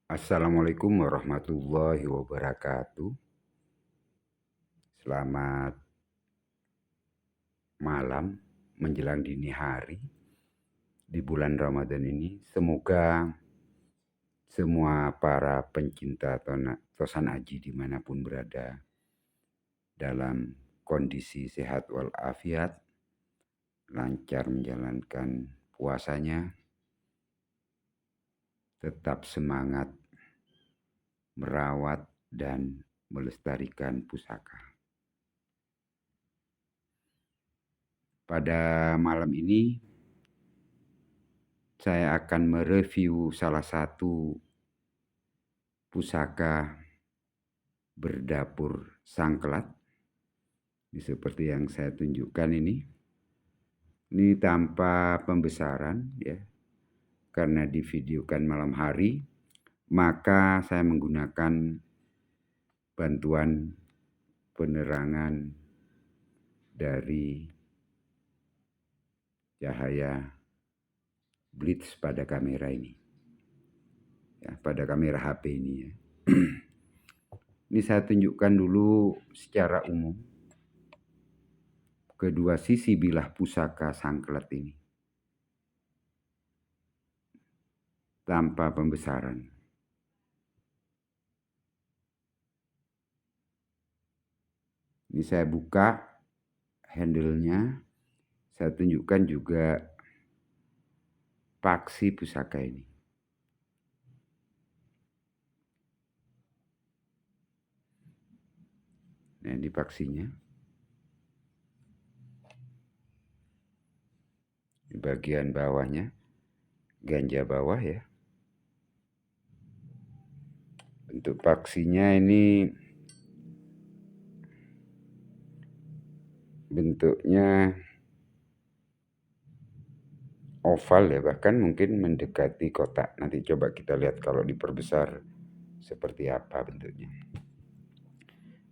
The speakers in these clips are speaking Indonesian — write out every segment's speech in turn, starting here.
Assalamualaikum warahmatullahi wabarakatuh. Selamat malam menjelang dini hari di bulan Ramadan ini. Semoga semua para pencinta tosan aji dimanapun berada dalam kondisi sehat walafiat, lancar menjalankan puasanya, tetap semangat merawat dan melestarikan pusaka. Pada malam ini saya akan mereview salah satu pusaka berdapur sangklat. Seperti yang saya tunjukkan ini. Ini tanpa pembesaran ya. Karena divideokan malam hari, maka saya menggunakan bantuan penerangan dari cahaya blitz pada kamera ini. Ya, pada kamera HP ini ya. Ini saya tunjukkan dulu secara umum kedua sisi bilah pusaka sangklat ini. Tanpa pembesaran. Ini saya buka handle-nya. Saya tunjukkan juga paksi pusaka ini. Nah, ini paksinya. Di bagian bawahnya, ganja bawah ya. Bentuk paksinya ini bentuknya oval ya, bahkan mungkin mendekati kotak. Nanti coba kita lihat kalau diperbesar seperti apa bentuknya.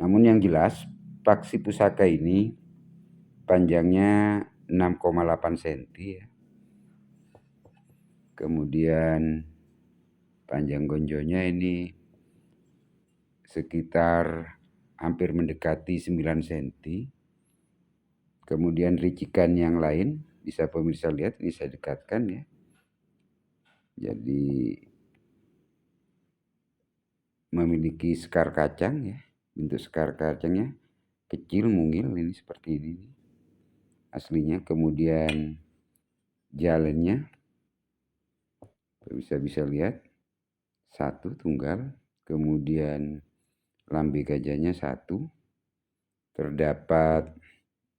Namun yang jelas, paksi pusaka ini panjangnya 6,8 cm ya. Kemudian panjang gonjonya ini sekitar hampir mendekati 9 cm. Kemudian ricikan yang lain bisa pemirsa lihat, ini saya dekatkan ya. Jadi memiliki sekar kacang ya. Bentuk sekar kacangnya kecil mungil ini seperti ini aslinya. Kemudian jalannya bisa lihat satu tunggal. Kemudian lambe gajahnya satu. Terdapat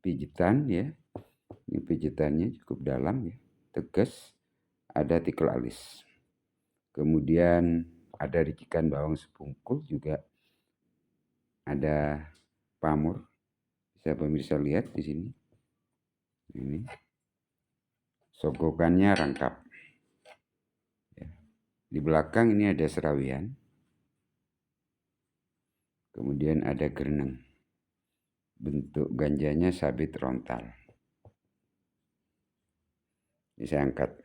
pijitan ya. Ini pijitannya cukup dalam ya, tegas. Ada tikel alis. Kemudian ada ricikan bawang sepungkul juga. Ada pamor. Bisa pemirsa lihat di sini. Ini sogokannya rangkap. Ya. Di belakang ini ada serawian. Kemudian ada gereneng. Bentuk ganjanya sabit rontal. Ini saya angkat.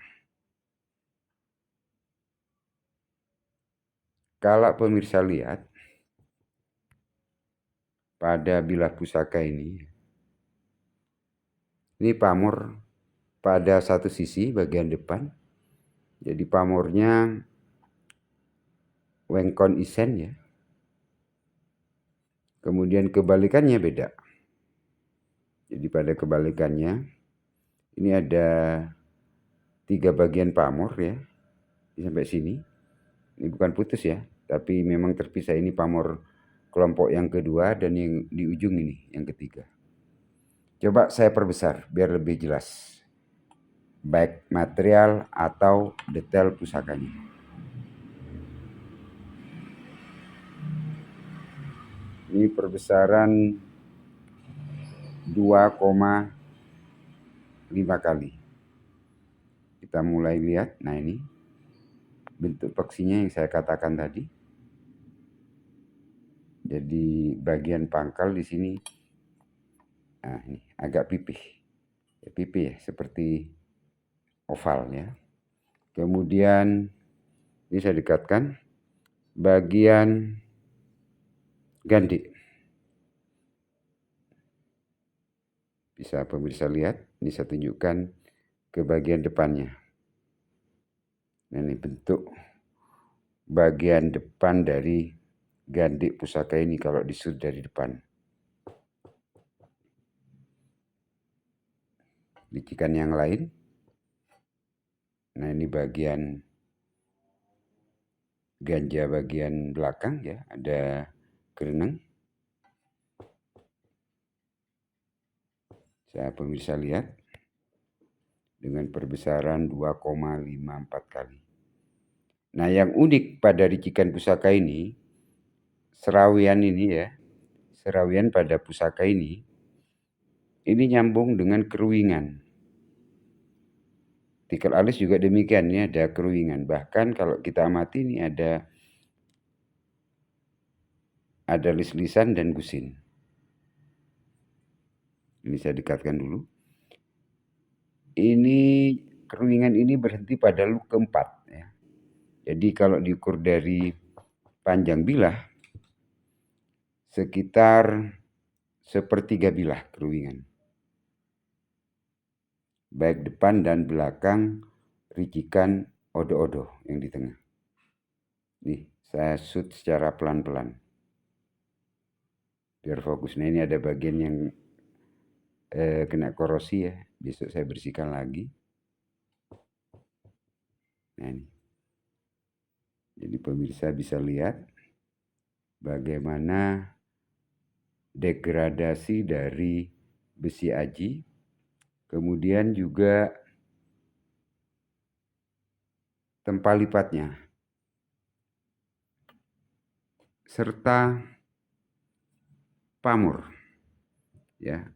Kalau pemirsa lihat pada bilah pusaka ini pamor pada satu sisi bagian depan. Jadi pamornya wengkon isen ya. Kemudian kebalikannya beda. Jadi pada kebalikannya ini ada 3 bagian pamor ya. Sampai sini. Ini bukan putus ya, tapi memang terpisah. Ini pamor kelompok yang kedua dan yang di ujung ini yang ketiga. Coba saya perbesar biar lebih jelas. Baik material atau detail pusakanya. Ini perbesaran 2,5 kali. Kita mulai lihat. Nah ini bentuk paksinya yang saya katakan tadi. Jadi bagian pangkal di sini, nah ini agak pipih. Pipih ya, seperti oval ya. Kemudian ini saya dekatkan. bagian gandi. Bisa pemirsa lihat, ini saya tunjukkan ke bagian depannya. Nah, ini bentuk bagian depan dari gandi pusaka ini kalau disudut dari depan. Licikan yang lain. Nah, ini bagian ganja bagian belakang ya, ada gereneng. Saya pemirsa lihat dengan perbesaran 2,54 kali. Nah, yang unik pada ricikan pusaka ini, serawian ini ya, serawian pada pusaka ini nyambung dengan keruingan. Tikal alis juga demikian, ini ada keruingan. Bahkan kalau kita amati ini ada lis-lisan dan gusin. Ini saya dekatkan dulu. Ini keruingan ini berhenti pada luk keempat. Ya. Jadi kalau diukur dari panjang bilah, sekitar 1/3 bilah keruingan. Baik depan dan belakang ricikan odo-odo yang di tengah. Nih, saya shoot secara pelan-pelan. Biar fokus. Nah, ini ada bagian yang kena korosi ya. Besok saya bersihkan lagi. Nah, ini. Jadi pemirsa bisa lihat bagaimana degradasi dari besi aji. Kemudian juga tempat lipatnya. Serta pamur. Ya.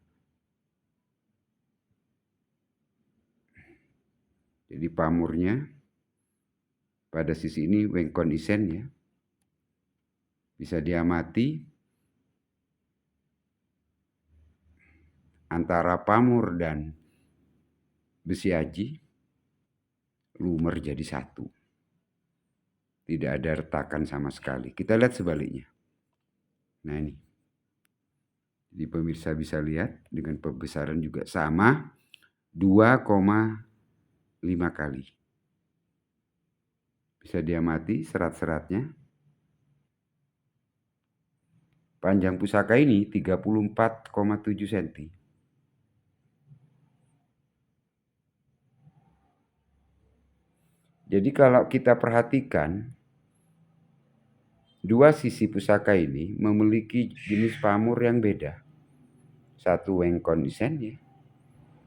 Jadi pamurnya pada sisi ini wengkon isen ya. Bisa diamati antara pamur dan besi aji lumer jadi satu. Tidak ada retakan sama sekali. Kita lihat sebaliknya. Nah, ini. Jadi pemirsa bisa lihat dengan pembesaran juga sama 2,5 kali. Bisa diamati serat-seratnya. Panjang pusaka ini 34,7 cm. Jadi kalau kita perhatikan, dua sisi pusaka ini memiliki jenis pamur yang beda. Satu wengkon isen ya.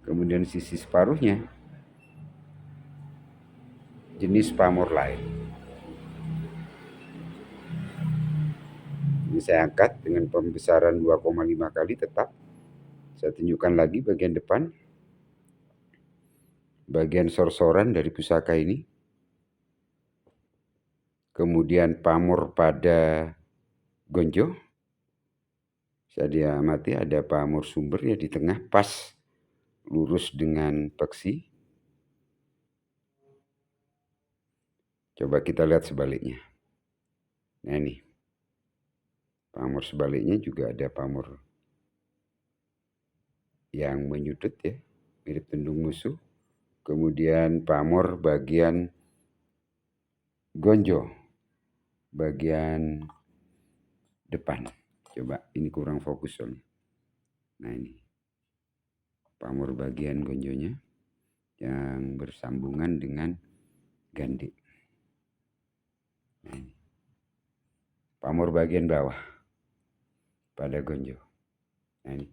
Kemudian sisi separuhnya jenis pamur lain. Ini saya angkat dengan pembesaran 2,5 kali tetap. Saya tunjukkan lagi bagian depan. Bagian sorsoran dari pusaka ini. Kemudian pamur pada gonjo. Bisa diamati ada pamur sumber ya di tengah pas lurus dengan peksi. Coba kita lihat sebaliknya. Nah, ini. Pamur sebaliknya juga ada pamur yang menyudut ya, mirip tendung musuh. Kemudian pamur bagian gonjo, bagian depan. Coba, ini kurang fokus soalnya. Nah, ini. Pamur bagian gonjonya yang bersambungan dengan gandi. Nah, ini. Pamur bagian bawah pada gonjo. Nah, ini.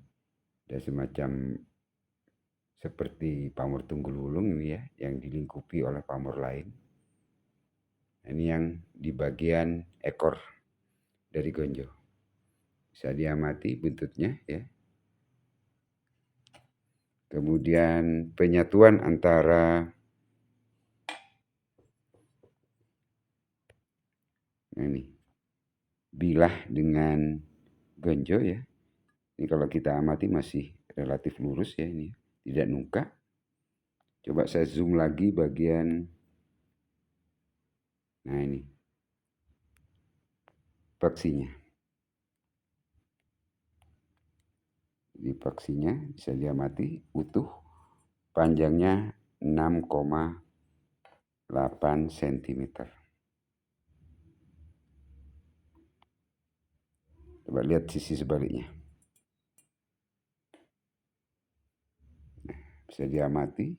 Ada semacam seperti pamur tunggul wulung ini ya, yang dilingkupi oleh pamur lain. Ini yang di bagian ekor dari gonjo. Bisa diamati buntutnya ya. Kemudian penyatuan antara ini bilah dengan gonjo ya. Ini kalau kita amati masih relatif lurus ya ini, tidak nungkak. Coba saya zoom lagi bagian, nah ini. paksinya. Di paksinya bisa diamati utuh, panjangnya 6,8 cm. Coba lihat sisi sebaliknya. Nah, bisa diamati.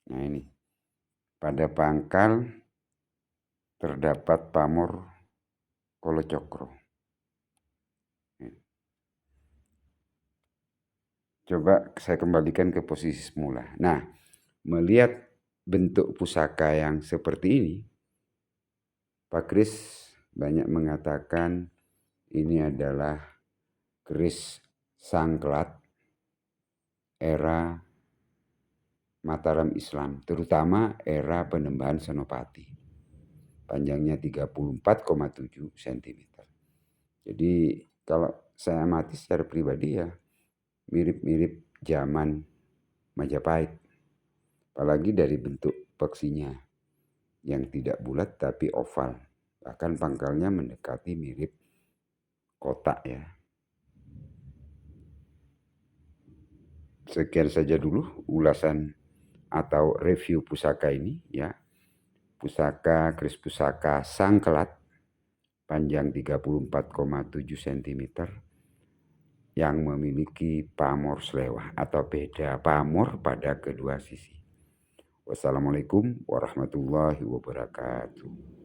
Nah ini, pada pangkal terdapat pamor kolocokro. Coba saya kembalikan ke posisi semula. Nah, melihat bentuk pusaka yang seperti ini, Pak Kris banyak mengatakan ini adalah keris sangklat era Mataram Islam, terutama era Penembahan Senopati. Panjangnya 34,7 cm. Jadi kalau saya amati secara pribadi ya mirip-mirip zaman Majapahit. Apalagi dari bentuk paksinya yang tidak bulat tapi oval. Bahkan pangkalnya mendekati mirip kotak ya. Sekian saja dulu ulasan atau review pusaka ini ya. Pusaka keris pusaka sangklat panjang 34,7 cm yang memiliki pamor selewah atau beda pamor pada kedua sisi. Wassalamualaikum warahmatullahi wabarakatuh.